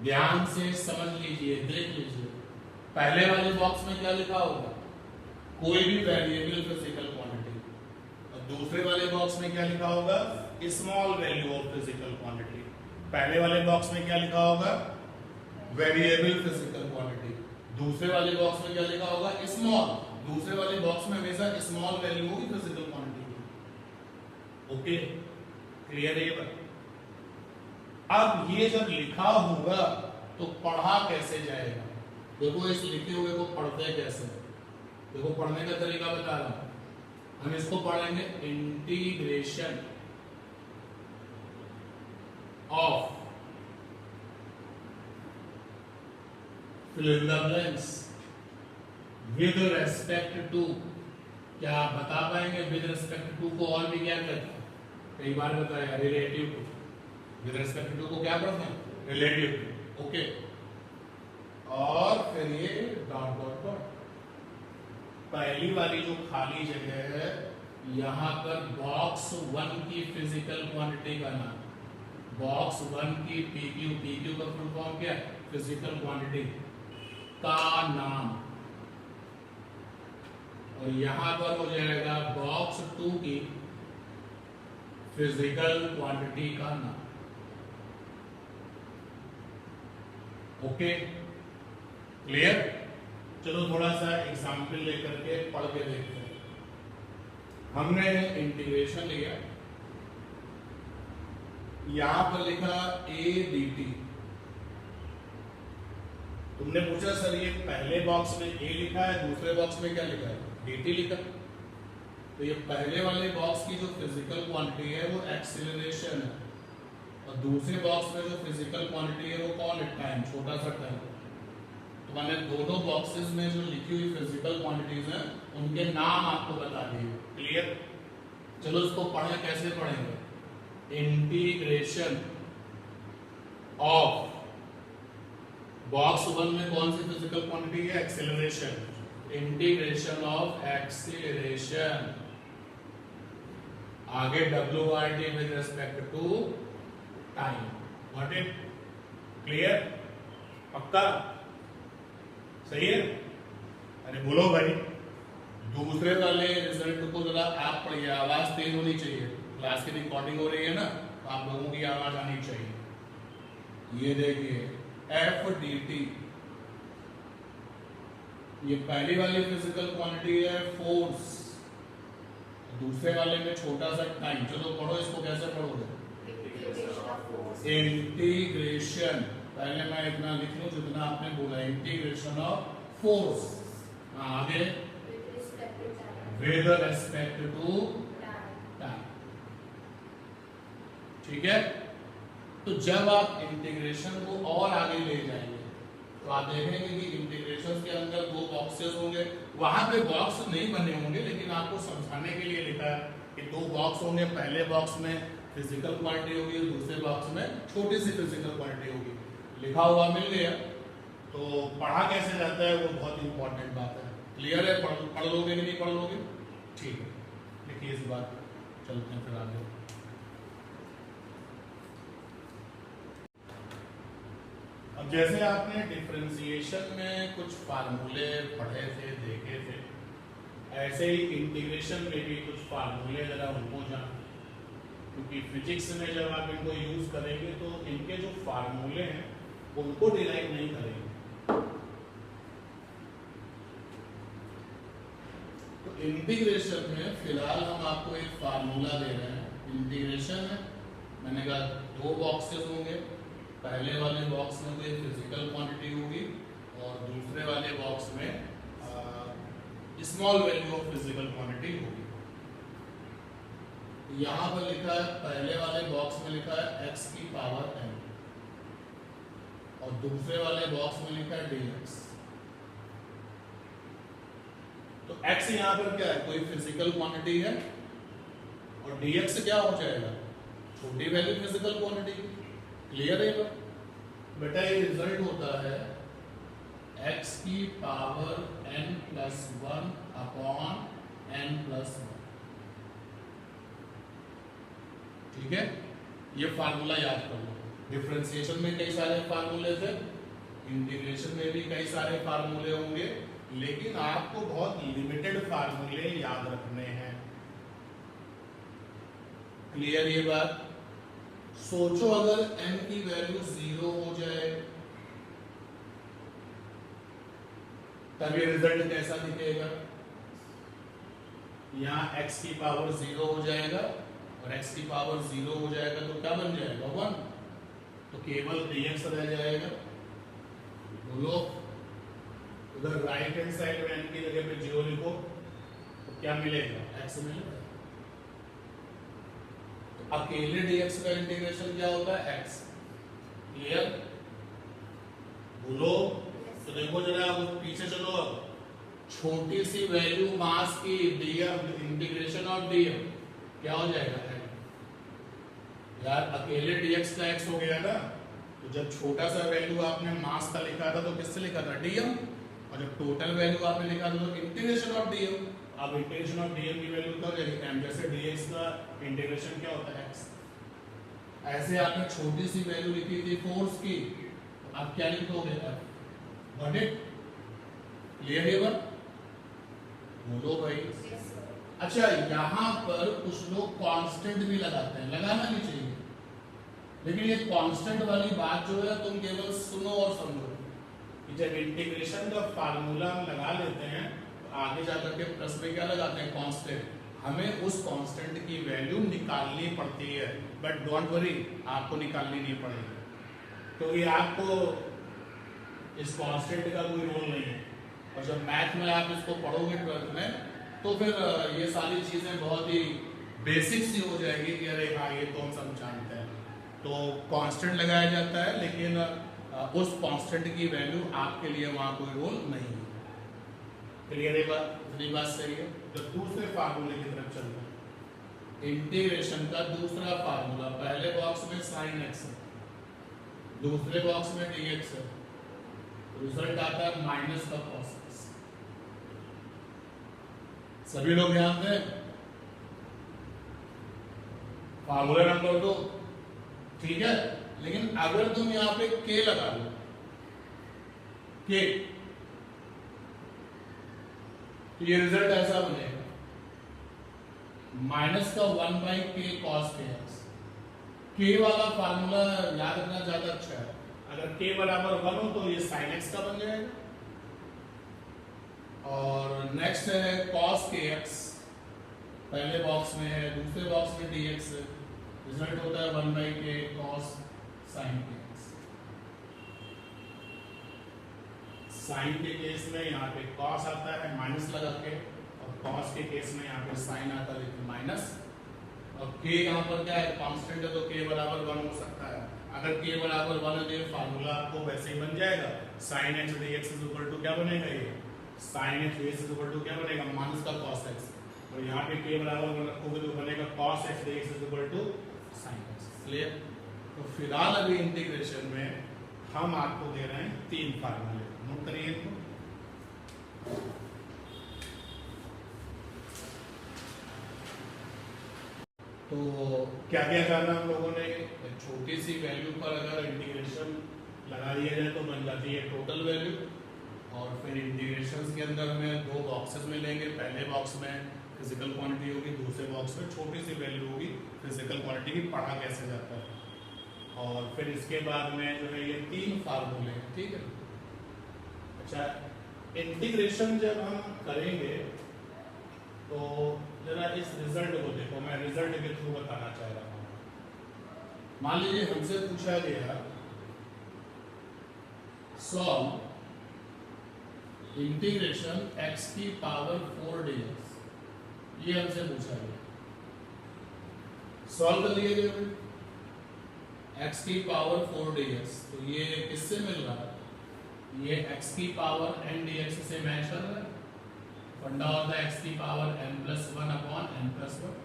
ध्यान से समझ लीजिए, देख लीजिए, पहले वाले बॉक्स में क्या लिखा होगा? कोई भी वेरिएबल फिजिकल क्वांटिटी। और दूसरे वाले बॉक्स में क्या लिखा होगा? Small value of physical quantity. पहले वाले बॉक्स में क्या लिखा होगा? Variable physical quantity. दूसरे वाले बॉक्स में क्या लिखा होगा? स्मॉल। दूसरे वाले बॉक्स में हमेशा स्मॉल वैल्यू होगी फिजिकल क्वांटिटी की। ओके, क्लियर है ये बात? अब ये जब लिखा होगा तो पढ़ा कैसे जाएगा? देखो, इस लिखे हुए को पढ़ते कैसे? देखो, पढ़ने का तरीका बता रहा हूं। हम इसको पढ़ेंगे integration of fill in the blanks with respect to। क्या आप बता पाएंगे with respect to को और भी क्या कहते हैं? कई बार बताया relative to। with respect to को क्या पढ़ते हैं? relative to। ओके, और फिर ये डॉट डॉट डॉट। पहली वाली जो खाली जगह है यहां पर बॉक्स 1 की फिजिकल क्वांटिटी का नाम, बॉक्स 1 की पीक्यू, पीक्यू का फुल फॉर्म क्या है? फिजिकल क्वांटिटी का नाम। और यहां पर हो जाएगा बॉक्स 2 की फिजिकल क्वांटिटी का नाम। Okay, clear? चलो थोड़ा सा एग्जाम्पल लेकर के पढ़ के देखते हैं। हमने इंटीग्रेशन लिया, यहां पर लिखा a dt। तुमने पूछा सर ये पहले बॉक्स में a लिखा है, दूसरे बॉक्स में क्या लिखा है? dt लिखा। तो ये पहले वाले बॉक्स की जो फिजिकल क्वांटिटी है वो एक्सीलरेशन है, और दूसरे बॉक्स में जो फिजिकल क्वांटिटी है वो कौन है? टाइम, छोटा सा टाइम। तो मैंने दोनों बॉक्सेस में जो लिखी हुई फिजिकल क्वांटिटीज हैं उनके नाम आपको बता दिए। क्लियर? चलो इसको पढ़े, कैसे पढ़ेंगे? इंटीग्रेशन ऑफ बॉक्स 1 में कौन सी फिजिकल क्वांटिटी है? एक्सीलरेशन। इंटीग्रेशन ऑफ एक्सीलरेशन, आगे WRT with respect to time. What it? Clear? पक्का? सही है? अरे बोलो भाई। दूसरे वाले रिजल्ट को जरा आप पढ़िए, आवाज तेज होनी चाहिए, क्लास की रिकॉर्डिंग हो रही है ना, तो आप लोगों की आवाज आनी चाहिए। ये देखिए एफ डी टी, ये पहली वाली फिजिकल क्वांटिटी है फोर्स, दूसरे वाले में छोटा सा टाइम। चलो पढ़ो, इसको कैसे पढ़ोगे? इंटीग्रेशन, पहले मैं इतना लिख लूं जितना आपने बोला, इंटीग्रेशन ऑफ फोर्स, आगे विद रिस्पेक्ट टू टाइम। ठीक है? तो जब आप इंटीग्रेशन को और आगे ले जाएंगे तो आप देखेंगे कि इंटीग्रेशन के अंदर दो बॉक्सेस होंगे। वहां पे बॉक्स नहीं बने होंगे, लेकिन आपको समझाने के लिए लिखा है कि दो बॉक्स होंगे, पहले बॉक्स में फिजिकल क्वांटिटी होगी, दूसरे बॉक्स में छोटी सी फिजिकल क्वांटिटी होगी। लिखा हुआ मिल गया, तो पढ़ा कैसे जाता है वो बहुत इंपॉर्टेंट बात है। क्लियर है? पढ़ लोगे कि नहीं पढ़ लोगे? ठीक है, लिखिए इस बात, चलते हैं फिर आगे। अब जैसे आपने डिफरेंशिएशन में कुछ फार्मूले पढ़े थे, देखे थे, ऐसे ही इंटीग्रेशन में भी कुछ फार्मूले जरा उनको जान, क्योंकि फिजिक्स में जब आप इनको यूज करेंगे तो इनके जो फार्मूले हैं उनको डिराइव नहीं करेंगे। इंटीग्रेशन में फिलहाल हम आपको एक फार्मूला दे रहे हैं। इंटीग्रेशन है, मैंने कहा दो बॉक्सेस होंगे, पहले वाले बॉक्स में कोई फिजिकल क्वांटिटी होगी और दूसरे वाले बॉक्स में small value of physical quantity होगी। यहां पर लिखा है, पहले वाले बॉक्स में लिखा है x की पावर n और दूसरे वाले बॉक्स में लिखा है dx। तो x यहां पर क्या है, कोई फिजिकल क्वांटिटी है और dx क्या हो जाएगा, छोटी वैल्यू फिजिकल क्वांटिटी। क्लियर है बेटा? ये रिजल्ट होता है x की पावर n+1 अपॉन n+1। ठीक है, ये फार्मूला याद कर लो। डिफरेंशिएशन में कई सारे फार्मूले थे, इंटीग्रेशन में भी कई सारे फार्मूले होंगे, लेकिन आपको बहुत लिमिटेड फार्मूले याद रखने हैं। क्लियर ये बात? सोचो अगर n की वैल्यू 0 हो जाए तब ये रिजल्ट कैसा दिखेगा? यहाँ x की पावर 0 हो जाएगा और x की पावर 0 हो जाएगा तो क्या बन जाएगा, 1। तो केवल dx रह जाएगा। बोलो, उधर राइट हैंड साइड में n की जगह पे 0 लिखो तो क्या मिलेगा, x मिलेगा। तो अकेले dx का इंटीग्रेशन क्या होता है, x। क्लियर? बोलो, तो देखो जरा पीछे चलो। अब छोटी सी वैल्यू मास की dm, इंटीग्रेशन ऑफ dm क्या हो जाएगा, यार अकेले dx का x हो गया ना, तो जब छोटा सा वैल्यू आपने मास का लिखा था तो किससे लिखा था, dm, और जब टोटल वैल्यू आपने लिखा था तो इंटीग्रेशन ऑफ dm। अब इंटीग्रेशन ऑफ dm की वैल्यू क्या हो जाएगी, m। जैसे dx का इंटीग्रेशन क्या होता है, x। ऐसे आपने छोटी सी वैल्यू लिखी थी फोर्स की, आप क्या लिखोगे, f। Got it? क्लियर है बात? बोलो भाई। अच्छा, यहाँ पर कुछ लोग कांस्टेंट भी लगाते हैं, लगाना नहीं चाहिए, लेकिन ये कांस्टेंट वाली बात जो है तुम केवल सुनो और समझो कि जब इंटीग्रेशन का फार्मूला हम लगा लेते हैं तो आगे जाकर के प्रश्न में क्या लगाते हैं, कांस्टेंट। हमें उस कांस्टेंट की वैल्यू निकालनी पड़ती है, बट डोंट वरी, आपको निकालनी नहीं पड़ेगी, क्योंकि आपको इस कांस्टेंट का कोई रोल नहीं है। और जब मैथ में आप इसको पढ़ोगे 12th में, तो फिर ये सारी चीजें बहुत ही बेसिक सी हो जाएगी कि अरे हाँ ये तो हम सब जानते हैं। तो कांस्टेंट लगाया जाता है, लेकिन उस कांस्टेंट की वैल्यू आपके लिए वहां कोई रोल नहीं है। क्लियर है बात? इतनी बात सही है। तो दूसरे फार्मूले की तरफ चलते हैं। इंटीग्रेशन का दूसरा फार्मूला, पहले बॉक्स में sin x है, दूसरे बॉक्स में dx है, रिजल्ट आता है माइनस का cos x। सभी लोग ध्यान दें, फार्मूला नंबर 2, ठीक है। लेकिन अगर तुम यहां पे k लगा लो, k, तो ये रिजल्ट ऐसा बनेगा, माइनस का 1/k cos kx। k वाला फार्मूला याद रखना ज्यादा अच्छा है। अगर k बराबर 1 हो तो ये sin x का बन जाएगा। और नेक्स्ट है cos kx, पहले बॉक्स में है, दूसरे बॉक्स में dx है, रिजल्ट होता है 1/k cos sin kx। sin के केस में यहाँ पे cos आता है माइनस लगा के, और cos के केस में यहाँ पे sin आता है माइनस। और k यहाँ पर क्या है, कांस्टेंट है, तो k बराबर 1 हो सकता है। अगर k बराबर 1 है तो ये फार्मूला आपको वैसे ही बन जाएगा, sin x dx is equal to क्या बनेगा, ये sin x dx is equal to क्या बनेगा, माइनस का cos x। और यहाँ पे k बराबर 1 रखोगे तो बनेगा cos x dx is equal to sin x। Clear? तो फिलहाल अभी इंटीग्रेशन में हम आपको दे रहे हैं 3 फार्मूले, नोट करिए इनको। तो क्या क्या करना हम लोगों ने, छोटी सी वैल्यू पर अगर इंटीग्रेशन लगा दिया जाए तो बन जाती है टोटल वैल्यू। और फिर इंटीग्रेशन के अंदर हमें 2 बॉक्सेस में लेंगे, पहले बॉक्स में फिजिकल क्वांटिटी होगी, दूसरे बॉक्स में छोटी सी वैल्यू होगी फिजिकल क्वांटिटी की, पढ़ा कैसे जाता है। और फिर इसके बाद में जो है ये 3 फार्मूले, ठीक है। अच्छा, इंटीग्रेशन जब हम करेंगे तो जरा इस रिजल्ट को देखो, मैं रिजल्ट के थ्रू बताना चाह रहा हूँ। मान लीजिए हमसे पूछा गया सॉल्व इंटीग्रेशन x की पावर 4 dx, ये हमसे पूछा गया। सॉल्व कर लिए गए x की पावर 4 dx, तो ये किससे मिल रहा है? ये x की पावर n dx से मैच कर रहा है। फंडा होता है x की पावर n+1 अपॉन n+1।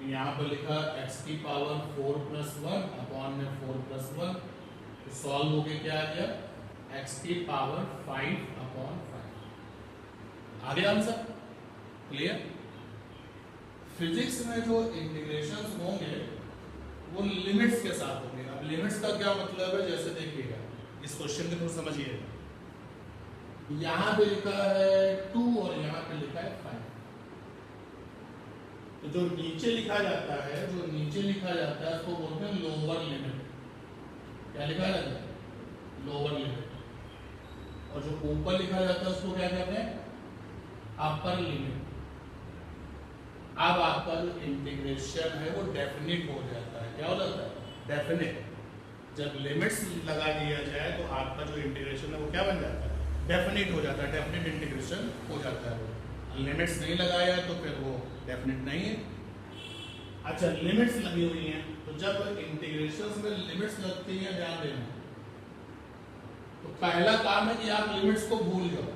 यहाँ पर लिखा x की पावर 4+1 अपॉन में 4+1, तो सॉल्व हो गया, क्या आ गया? x की पावर 5 अपॉन 5। आ गया आंसर? क्लियर? फिजिक्स में जो इंटीग्रेशंस होंगे वो लिमिट्स के साथ होंगे। अब लिमिट्स का क्या मतलब है, जैसे देखिएगा इस क्वेश्चन के थ्रू समझिएगा। यहां पे लिखा है 2 और यहां पे लिखा है 5। तो जो नीचे लिखा जाता है उसको बोलते हैं लोअर लिमिट। क्या लिखा जाता है? Lower limit. और जो ऊपर लिखा जाता है उसको क्या कहते हैं? Upper limit. अब आपका जो इंटीग्रेशन है वो डेफिनिट हो जाता है। क्या हो जाता है? डेफिनिट। जब लिमिट्स लगा दिया जाए तो आपका जो इंटीग्रेशन है वो क्या बन जाता है? डेफिनिट हो जाता है। डेफिनिट इंटीग्रेशन हो जाता है। वो लिमिट्स नहीं लगाया तो फिर वो डेफिनिट नहीं है। अच्छा, लिमिट्स लगी हुई हैं, तो जब इंटीग्रेशंस में लिमिट्स लगती हैं, ध्यान देना, तो पहला काम है कि आप लिमिट्स को भूल जाओ।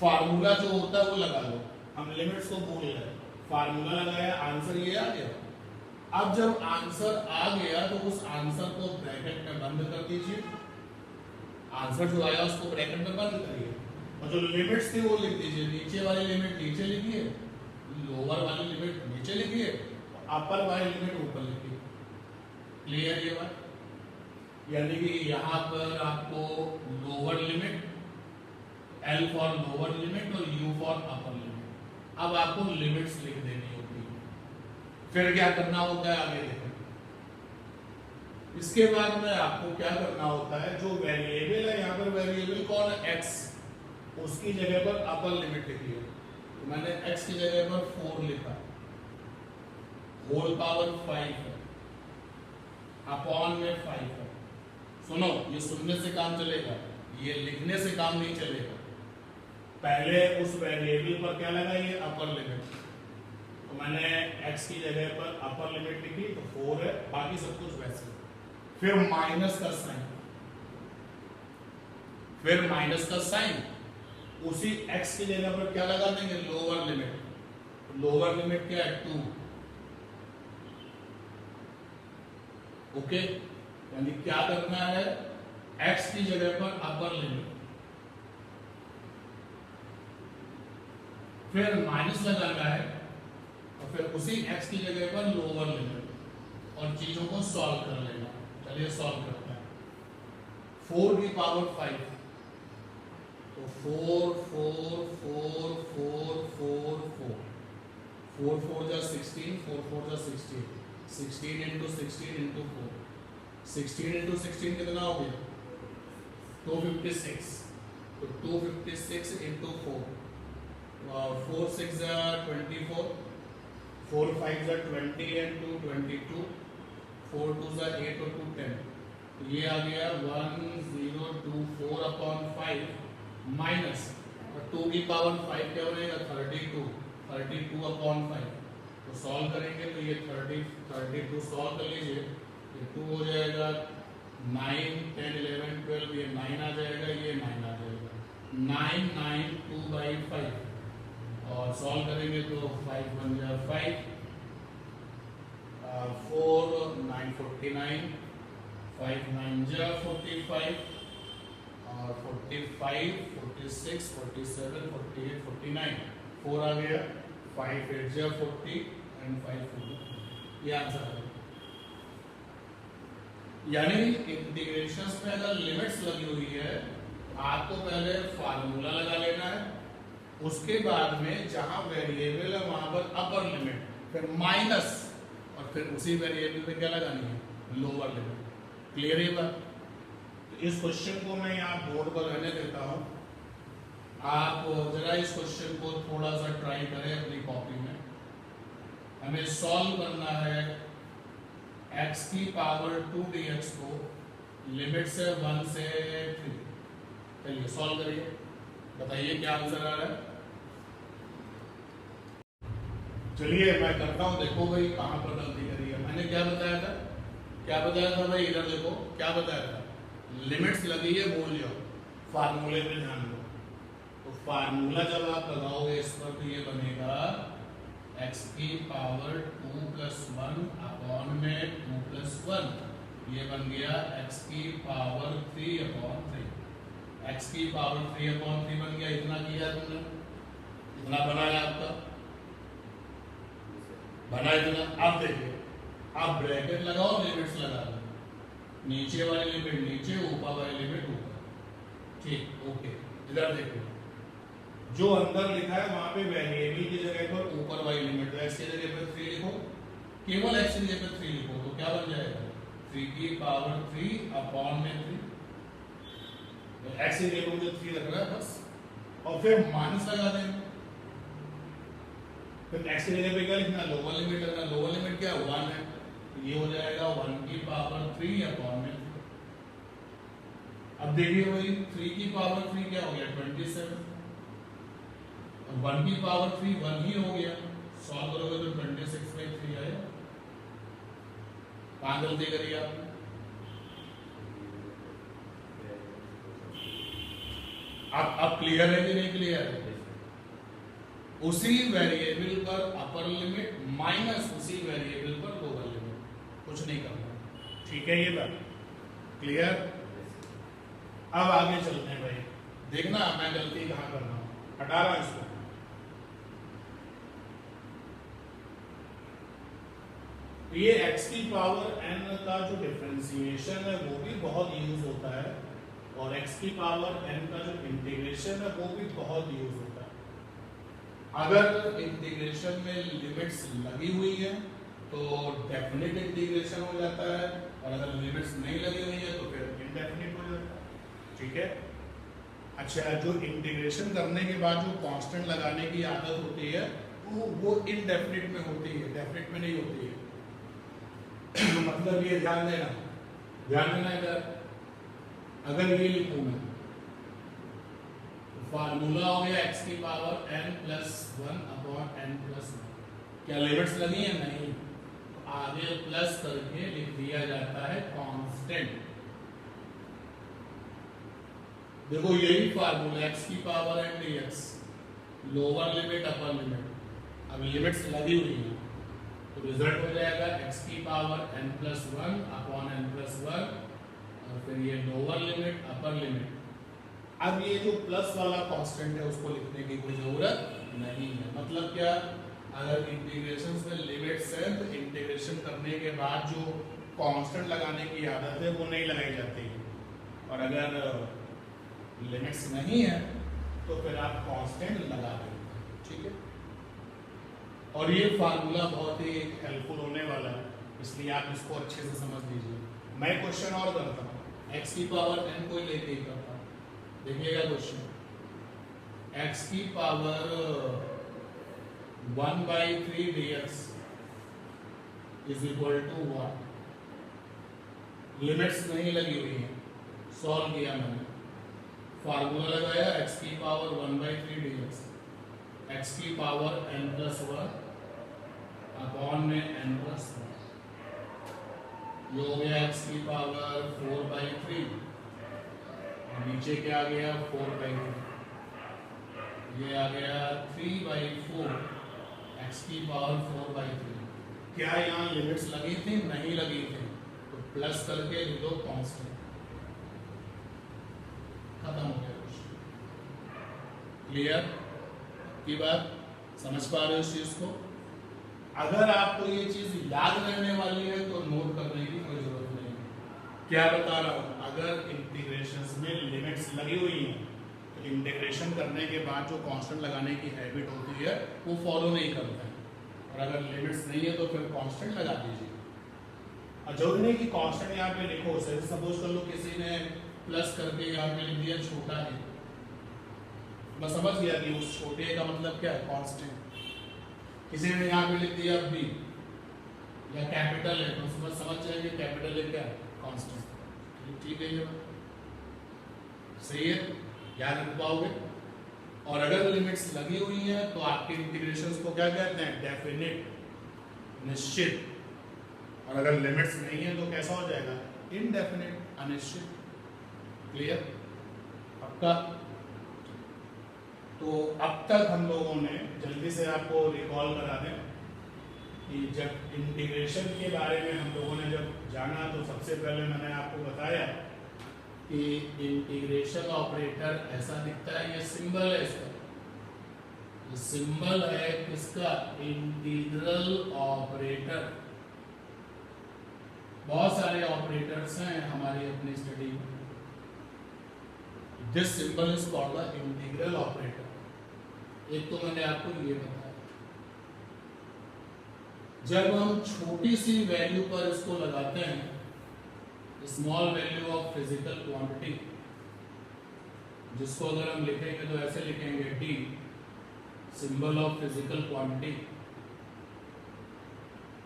फार्मूला जो होता है वो लगा लो। हम लिमिट्स को भूल गए, फार्मूला लगाया, आंसर ये आ गया। अब जब आंसर आ गया तो उस आंसर को ब्रैकेट में बंद कर दीजिए। आंसर जो आया उसको ब्रैकेट में बंद करिए और जो लिमिट्स थी वो लिख दीजिए। नीचे वाली लिमिट नीचे लिखिए, लोअर वाली लिमिट नीचे लिखिए, अपर वाली लिमिट ऊपर लिखिए। क्लियर ये बात? यानी कि यहाँ पर आपको lower limit, L for lower limit और U फॉर अपर लिमिट। अब आपको लिमिट्स लिख देनी होती है। फिर क्या करना होता है आगे देखो। इसके बाद में आपको क्या करना होता है, जो वेरिएबल है, यहाँ पर वेरिएबल कौन है? x, उसकी जगह पर अपर लिमिट लिखिए। तो मैंने x की जगह पर 4 लिखा, होल पावर 5 है, अपॉन में 5 है। सुनो, ये सुनने से काम चलेगा, ये लिखने से काम नहीं चलेगा। पहले उस वेरिएबल पर क्या लगाइए? Upper limit. तो मैंने x की जगह पर अपर लिमिट लिखी तो 4 है, बाकी सब कुछ वैसे। फिर माइनस का साइन, उसी x की जगह पर क्या लगा देंगे? Lower limit. लोअर लिमिट क्या है? 2। ओके, यानी क्या करना है? x की जगह पर अपर लिमिट, फिर माइनस लगाना है और फिर उसी x की जगह पर लोअर लिमिट और चीजों को सॉल्व कर लेना। चलिए सॉल्व करते हैं। 4 की पावर 5, तो 4 4 4 4 4 4 4 4 जा 16, 4 4 जा 16, 16 into 16 into 4, 16 into 16 कितना हो गया? 256। तो 256 into 4, 4 6 जा 24, 4 5 जा 20 and 2 22, 4 2 जा 8 और 2 10। तो ये आ गया 1024 अपॉन 5 माइनस, और 2 की पावर 5 क्या हो जाएगा? 32 अपॉन 5। तो सॉल्व करेंगे तो ये 32 सॉल्व कर लीजिए, ये 2 हो जाएगा, 9 10 11 12, ये 9 आ जाएगा, ये 9 आ जाएगा, 9 9 2/5। और सॉल्व करेंगे तो 5 बन जाए 5, 4 9 49, 5 9 जा 45, और 45 46 47 48 49, 4 आ गया, 5 8 जा 40 एंड 5 4। ये आंसर है। यानी इंटीग्रेशंस में अगर लिमिट्स लगी हुई है, आपको पहले फार्मूला लगा लेना है, उसके बाद में जहां वेरिएबल है वहां पर अपर लिमिट, फिर माइनस, और फिर उसी वेरिएबल पे क्या लगानी है? Lower limit. क्लियर है बात? तो इस क्वेश्चन को मैं यहाँ बोर्ड पर रहने देता हूँ। आप जरा इस क्वेश्चन को थोड़ा सा ट्राई करें अपनी कॉपी में। हमें सॉल्व करना है x की पावर 2 dx को लिमिट से 1 से 3। चलिए सॉल्व करिए, बताइए क्या आंसर आ रहा है। चलिए मैं करता हूं, देखो भाई कहां पर गलती करी है। मैंने क्या बताया था, क्या बताया था भाई, इधर देखो क्या बताया था, लिमिट्स लगी है भूल जाओ, फार्मूले पे ध्यान दो। तो फार्मूला जब आप लगाओगे इस पर तो ये बनेगा x की पावर 2 + 1 अपॉन में 2 + 1, ये बन गया x की पावर 3/3। x की पावर 3/3 बन गया, इतना किया तुमने, इतना बनाया आपका, बना इतना। अब देखिए, आप ब्रैकेट लगाओ, लिमिट्स लगा दो, नीचे वाली लिमिट नीचे, ऊपर वाली लिमिट ऊपर, ठीक ओके। इधर देखो जो अंदर लिखा है वहां पे वेरिएबल की जगह पर ऊपर वाली लिमिट, तो x की जगह पर 3 लिखो, केवल x की जगह पर 3 लिखो, तो क्या बन जाएगा 3 की पावर 3 अपॉन में 3। तो x की जगह पर मुझे 3 रख रहा है बस, और फिर माइनस लगा देंगे। फिर x की जगह पे क्या लिखना, लोअर लिमिट लगना, लोअर लिमिट क्या 1 है, तो ये हो जाएगा 1 की पावर 3 अपॉन में 3। अब देखिए भाई 3 की पावर 3 क्या हो गया 27, 1 की पावर 3 1 ही हो गया, सॉल्व करोगे तो 26/3 आएगा। कहां गलती करी आपने, अब क्लियर है कि नहीं क्लियर है। उसी वेरिएबल पर अपर लिमिट माइनस उसी वेरिएबल पर लोअर लिमिट, कुछ नहीं करना, ठीक है ये बात क्लियर। अब आगे चलते हैं भाई, देखना मैं गलती कहां कर रहा हूं, हटा रहा हूं इसको। ये x की पावर n का जो डिफरेंशिएशन है वो भी बहुत यूज होता है, और x की पावर n का जो इंटीग्रेशन है वो भी बहुत यूज होता है। अगर इंटीग्रेशन में लिमिट्स लगी हुई है तो डेफिनेट इंटीग्रेशन हो जाता है, और अगर लिमिट्स नहीं लगी हुई है तो फिर इनडेफिनिट हो जाता है, ठीक है। अच्छा, जो इंटीग्रेशन करने के बाद जो कांस्टेंट लगाने की आदत होती है वो इनडेफिनिट में होती है, डेफिनेट में नहीं होती है। मतलब ये ध्यान देना इधर, अगर ये लिखूं मैं तो फार्मूला हो गया x की पावर n + 1 अपॉन n + 1, क्या लिमिट्स लगी है नहीं, तो आगे प्लस करके लिख दिया जाता है कांस्टेंट। देखो यही फार्मूला x की power n dx, lower limit upper limit, अब लिमिट्स लगी हुई है तो रिजल्ट हो जाएगा x की पावर n + 1 अपॉन n + 1, और फिर ये लोअर लिमिट अपर लिमिट। अब ये जो प्लस वाला कांस्टेंट है उसको लिखने की कोई जरूरत नहीं है। मतलब क्या, अगर इंटीग्रेशन में लिमिट्स है तो इंटीग्रेशन करने के बाद जो कांस्टेंट लगाने की आदत है वो नहीं लगाई जाती, और अगर लिमिट्स नहीं है तो फिर आप कांस्टेंट लगा देंगे, ठीक है। और ये फार्मूला बहुत ही हेल्पफुल होने वाला है, इसलिए आप इसको अच्छे से समझ लीजिए। मैं क्वेश्चन और करता हूँ, x की पावर n को लेके ही करता हूँ, देखिएगा क्वेश्चन। x की power 1/3 dx is equal to 1, limits नहीं लगी हुई है, सॉल्व किया मैंने, फार्मूला लगाया x की पावर 1/3 dx, x की पावर n + 1 अपॉन में n + 1, ये हो गया x की पावर 4/3, और नीचे क्या आ गया 4/3, ये आ गया 3/4, x की पावर 4/3। क्या यहाँ लिमिट्स लगी थी, नहीं लगी थी, तो प्लस करके लिख दो कांस्टेंट, खत्म हो गया क्वेश्चन। क्लियर की बात, समझ पा रहे हो इस चीज को। अगर आपको ये चीज याद रहने वाली है तो नोट करने की कोई जरूरत नहीं है। क्या बता रहा हूं, अगर इंटीग्रेशंस में लिमिट्स लगी हुई हैं तो इंटीग्रेशन करने के बाद जो कांस्टेंट लगाने की हैबिट होती है वो फॉलो नहीं करते हैं, और अगर लिमिट्स नहीं है तो फिर कांस्टेंट लगा दीजिए। और जरूरी नहीं कि कांस्टेंट यहाँ पे लिखो, सपोज कर लो किसी ने प्लस करके यहाँ पे लिख दिया छोटा है, मैं समझ गया कि उस छोटे का मतलब क्या है, कांस्टेंट। किसी ने यहाँ पे लिख दिया बी या कैपिटल है तो समझ जाएंगे कैपिटल है क्या, कांस्टेंट। ठीक है, ये बात सही है, याद रख पाओगे। और अगर लिमिट्स लगी हुई हैं तो आपके इंटीग्रेशंस को क्या कहते हैं, डेफिनिट, निश्चित। और अगर लिमिट्स नहीं है तो कैसा हो जाएगा, इनडेफिनिट, अनिश्चित। क्लियर, पक्का। तो अब तक हम लोगों ने, जल्दी से आपको रिकॉल करा दें कि जब इंटीग्रेशन के बारे में हम लोगों ने जब जाना तो सबसे पहले मैंने आपको बताया कि इंटीग्रेशन ऑपरेटर ऐसा दिखता है, ये सिंबल है इसका, ये सिंबल है किसका, इंटीग्रल ऑपरेटर। बहुत सारे ऑपरेटर्स हैं हमारी अपनी स्टडी में। This symbol is called the integral operator. एक तो मैंने आपको ये बताया, जब हम छोटी सी वैल्यू पर इसको लगाते हैं, small value of physical quantity, जिसको अगर हम लिखेंगे तो ऐसे लिखेंगे D, symbol of physical quantity,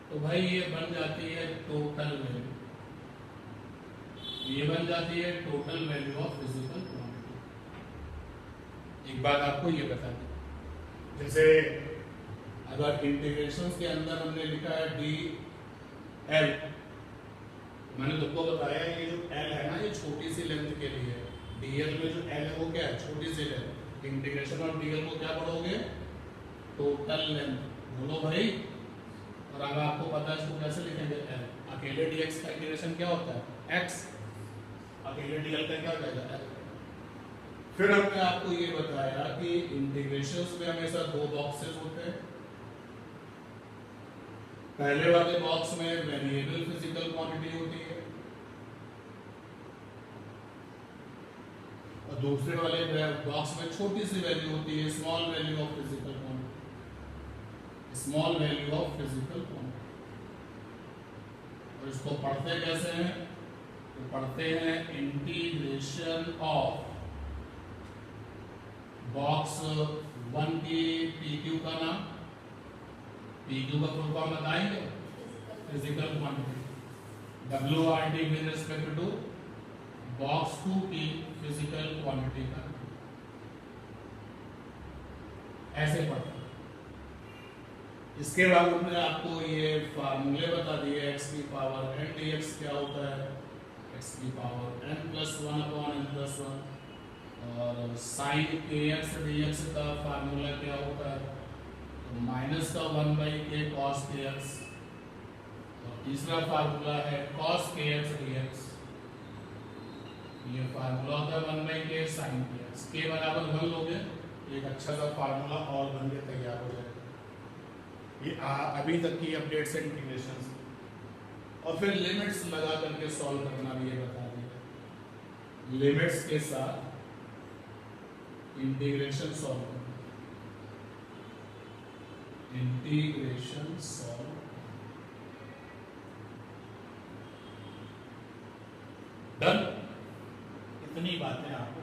तो भाई ये बन जाती है टोटल वैल्यू, ये बन जाती है total value of physical quantity. एक बात आपको ये बता दी, जैसे अगर इंटीग्रेशंस के अंदर हमने लिखा है डी एल, मैंने तुमको बताया ये जो एल है ना, ये छोटी सी लेंथ के लिए है। डीएल में जो एल है वो क्या है, छोटी C length. Integration of DL को क्या पढ़ोगे, टोटल लेंथ। बोलो भाई। और अब आपको पता है इसको कैसे लिखेंगे, एल। अकेले डीएक्स का इंटीग्रेशन क्या होता है, एक्स। अकेले डीएल का क्या हो जाएगा, एल। फिर हमने आपको ये बताया कि इंटीग्रेशंस में हमेशा दो बॉक्सेस होते हैं। पहले वाले बॉक्स में वेरिएबल फिजिकल क्वांटिटी होती है और दूसरे वाले बॉक्स में छोटी सी वैल्यू होती है, small value of physical quantity, small value of physical quantity. और इसको पढ़ते कैसे हैं, तो पढ़ते हैं इंटीग्रेशन ऑफ बॉक्स 1 की पीक्यू का नाम, पीक्यू का फुल फॉर्म बताएंगे, physical quantity, WRT with respect to box 2 की फिजिकल क्वांटिटी का, ऐसे पढ़ते हैं। इसके बाद हमने आपको ये फार्मूले बता दिए, x की पावर n dx क्या होता है, x की पावर n+1/n+1, और साइन kx dx का फार्मूला क्या होता है, तो -1/k cos kx, और तीसरा फार्मूला है cos kx dx, ये फार्मूला होता है 1/k sin kx। के बराबर 1 लोगे, एक अच्छा सा फार्मूला और बन के तैयार हो जाएगा। ये अभी तक की अपडेट्स एंड इंटीग्रेशंस, और फिर लिमिट्स लगा करके सॉल्व करना भी ये बता दिया। लिमिट्स के साथ इंटीग्रेशन सॉल्व करना, इंटीग्रेशन सॉल्व। डन, इतनी बातें आपको